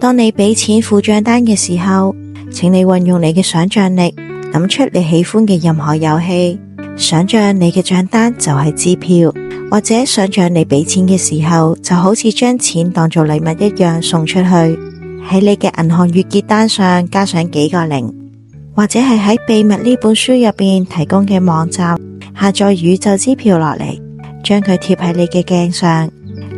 當你俾錢付賬單嘅時候，請你運用你嘅想象力，諗出你喜歡嘅任何遊戲，想象你嘅賬單就係支票，或者想象你俾錢嘅時候，就好似將錢當做禮物一樣送出去。喺你嘅銀行月結單上加上幾個零，或者係喺秘密呢本書入邊提供嘅網站下載宇宙支票落嚟，將佢貼喺你嘅鏡上、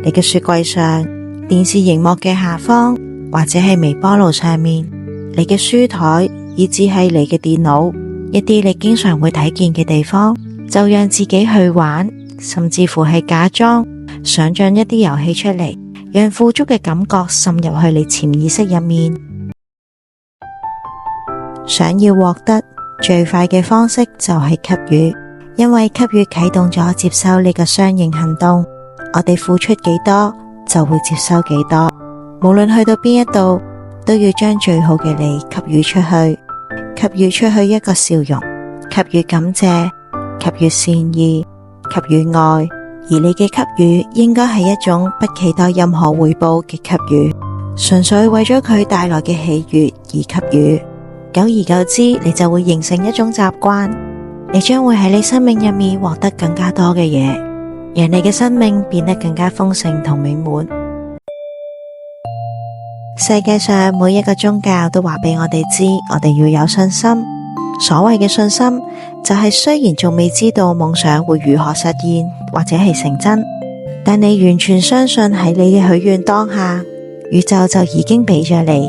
你嘅雪櫃上、電視熒幕嘅下方，或者係微波爐上面、你嘅書台，以至係你嘅電腦，一啲你經常會睇見嘅地方，就讓自己去玩，甚至乎係假裝想象一啲遊戲出嚟，讓富足嘅感覺滲入去你潛意識入面。想要獲得最快嘅方式就係給予，因為給予啟動咗接收呢個相應行動。我哋付出幾多就會接收幾多，無論去到邊一度，都要將最好嘅你給予出去，給予出去一個笑容，給予感謝，給予善意，給予愛。而你嘅給予應該係一種不期待任何回報嘅給予，純粹為咗佢帶來嘅喜悅而給予。久而久之，你就會形成一種習慣，你將會喺你生命入面獲得更加多嘅嘢，讓你嘅生命變得更加豐盛同美滿。世界上每一個宗教都話俾我哋知，我哋要有信心。所謂嘅信心，就係雖然仲未知道夢想會如何實現或者係成真，但你完全相信喺你嘅許願當下，宇宙就已經俾咗你。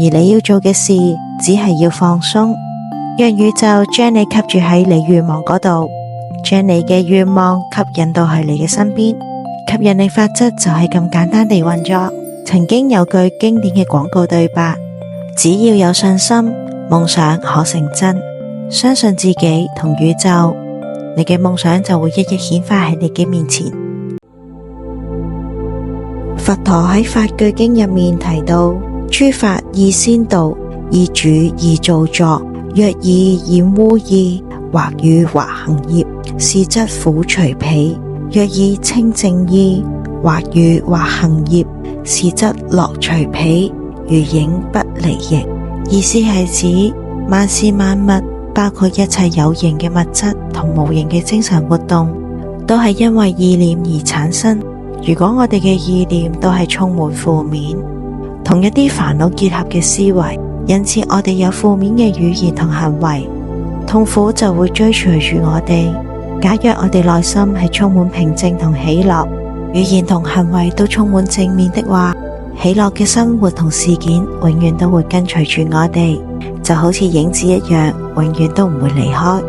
而你要做嘅事，只係要放鬆，讓宇宙將你吸住喺你願望嗰度，將你嘅願望吸引到去你嘅身邊。吸引力法則就係咁簡單地運作。曾經有句經典嘅廣告對白：只要有信心，夢想可成真。相信自己同宇宙，你嘅夢想就會一一顯化喺你嘅面前。佛陀喺法句經入面提到：諸法意先導，意主意造作。若以染污意，或語或行業，是則苦隨彼；若以清淨意，或語或行業，是則樂隨彼，如影不離形。意思係指萬事萬物，包括一切有形嘅物質同無形嘅精神活動，都係因為意念而產生。如果我哋嘅意念都係充滿負面，同一啲煩惱結合嘅思維，因此我哋有負面嘅語言同行為，痛苦就會追隨住我哋。假若我哋內心係充滿平靜同喜樂，語言同行為都充滿正面的話，喜樂嘅生活同事件永遠都會跟隨住我哋，就好似影子一樣，永遠都唔會離開。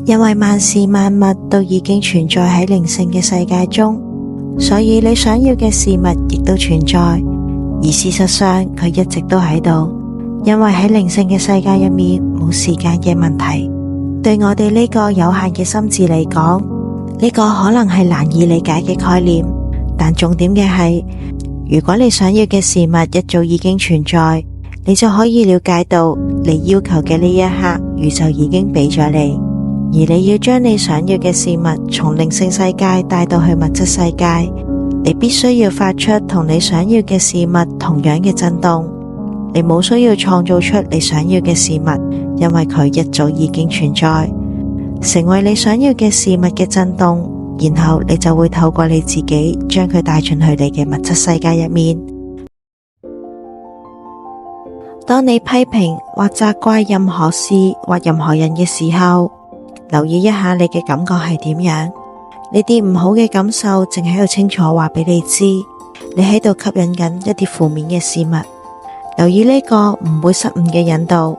因為萬事萬物都已經存在喺靈性嘅世界中，所以你想要嘅事物亦都存在，而事實上佢一直都喺度。因為喺靈性嘅世界入面冇時間嘅問題，對我哋呢個有限嘅心智嚟講，呢個可能係難以理解嘅概念。但重點嘅係，如果你想要嘅事物一早已經存在，你就可以了解到你要求嘅呢一刻，宇宙已經俾咗你。而你要將你想要嘅事物從靈性世界帶到去物質世界，你必須要發出同你想要嘅事物同樣嘅震動。你冇需要創造出你想要嘅事物，因為佢一早已經存在，成為你想要嘅事物嘅震動，然後你就會透過你自己將佢帶進去你嘅物質世界入面。當你批評或責怪任何事或任何人嘅時候，留意一下你嘅感覺係點樣。呢啲唔好嘅感受正喺度清楚話俾你知，你喺度吸引緊一啲負面嘅事物。留意呢個唔會失誤嘅引導，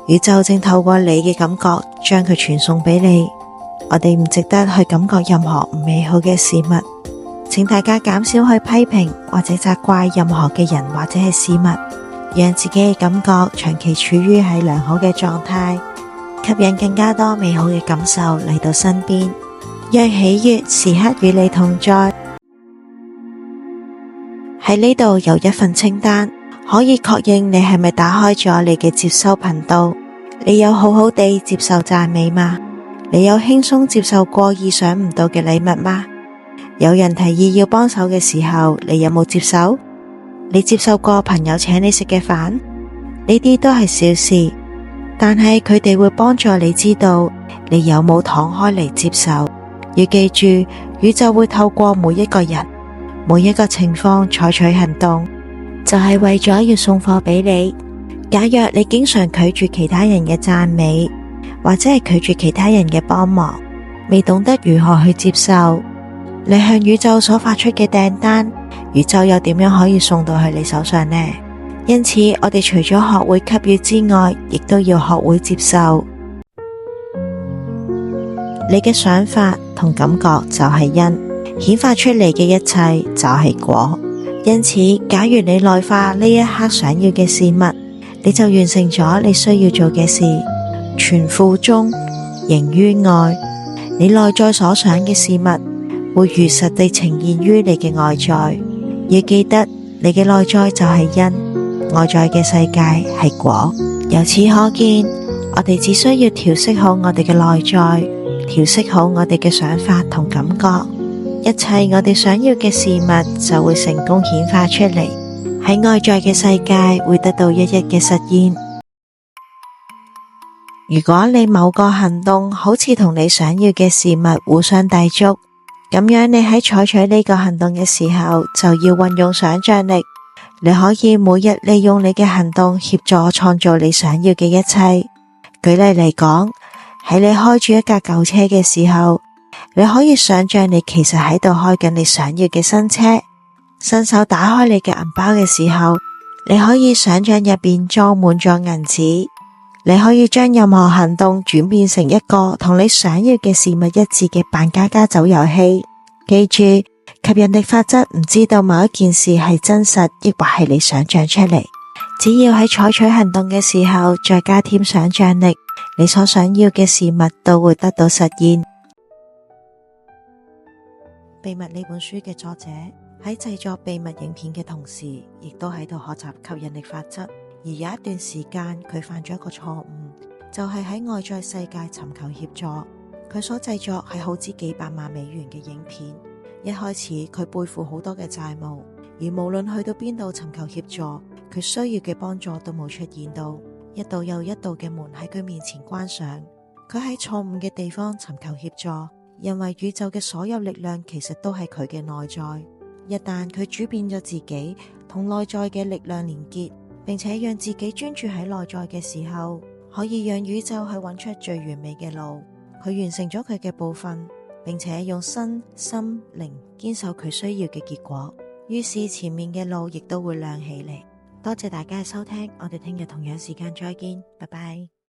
宇宙正透過你嘅感覺將佢傳送俾你。我哋唔值得去感覺任何唔美好嘅事物，請大家減少去批評或者責怪任何嘅人或者係事物，讓自己嘅感覺長期處於喺良好嘅狀態，吸引更加多美好嘅感受嚟到身邊，讓喜悅時刻與你同在。喺呢度有一份清單，可以確認你係咪打開咗你嘅接收頻道。你有好好地接受讚美嗎？你有輕鬆接受過意想唔到嘅禮物嗎？有人提議要幫手嘅時候，你有冇接受？你接受過朋友請你食嘅飯？呢啲都係小事，但係佢哋會幫助你知道你有冇敞開嚟接受。要記住，宇宙會透過每一個人、每一個情況採取行動，就係為咗要送貨俾你。假若你經常拒絕其他人嘅讚美，或者係拒絕其他人嘅幫忙，未懂得如何去接受你向宇宙所發出嘅訂單，宇宙又點樣可以送到去你手上呢？因此，我哋除咗學會給予之外，亦都要學會接受。你嘅想法同感覺就係因，顯化出嚟嘅一切就係果。因此，假如你內化呢一刻想要嘅事物，你就完成咗你需要做嘅事。全庫中，形於外。你內在所想嘅事物，會如實地呈現於你嘅外在。要記得，你嘅內在就係因，外在嘅世界係果。由此可見，我哋只需要調適好我哋嘅內在，調適好我哋嘅想法同感覺，一切我哋想要嘅事物就會成功顯化出嚟，喺外在嘅世界會得到一一嘅實現。如果你某個行動好似同你想要嘅事物互相抵觸，咁樣你喺採取呢個行動嘅時候就要運用想象力。你可以每日利用你嘅行動協助創造你想要嘅一切。舉例嚟講，喺你開住一架舊車嘅時候，你可以想象你其實喺度開緊你想要嘅新車。伸手打開你嘅銀包嘅時候，你可以想象入邊裝滿咗銀紙。你可以將任何行動轉變成一個同你想要嘅事物一致嘅扮家家酒遊戲。記住，吸引力法則唔知道某一件事係真實抑或係你想象出嚟，只要喺採取行動嘅時候再加添想象力，你所想要嘅事物都會得到實現。秘密呢本書嘅作者喺製作秘密影片嘅同時，亦都喺度學習吸引力法則。而有一段時間，佢犯咗一個錯誤，就係喺外在世界尋求協助。佢所製作係耗資幾百萬美元嘅影片。一開始佢背負好多嘅債務，而無論去到邊度尋求協助，佢需要嘅幫助都冇出現到。一道又一道嘅門喺佢面前關上，佢喺錯誤嘅地方尋求協助，因為宇宙嘅所有力量其實都係佢嘅內在。一旦佢轉變咗自己同內在嘅力量連結，並且讓自己專注喺內在嘅時候，可以讓宇宙去揾出最完美嘅路。佢完成咗佢嘅部分，並且用身心靈堅守佢需要嘅結果，於是前面嘅路亦都會亮起嚟。多謝大家嘅收聽，我哋聽日同樣時間再見，拜拜。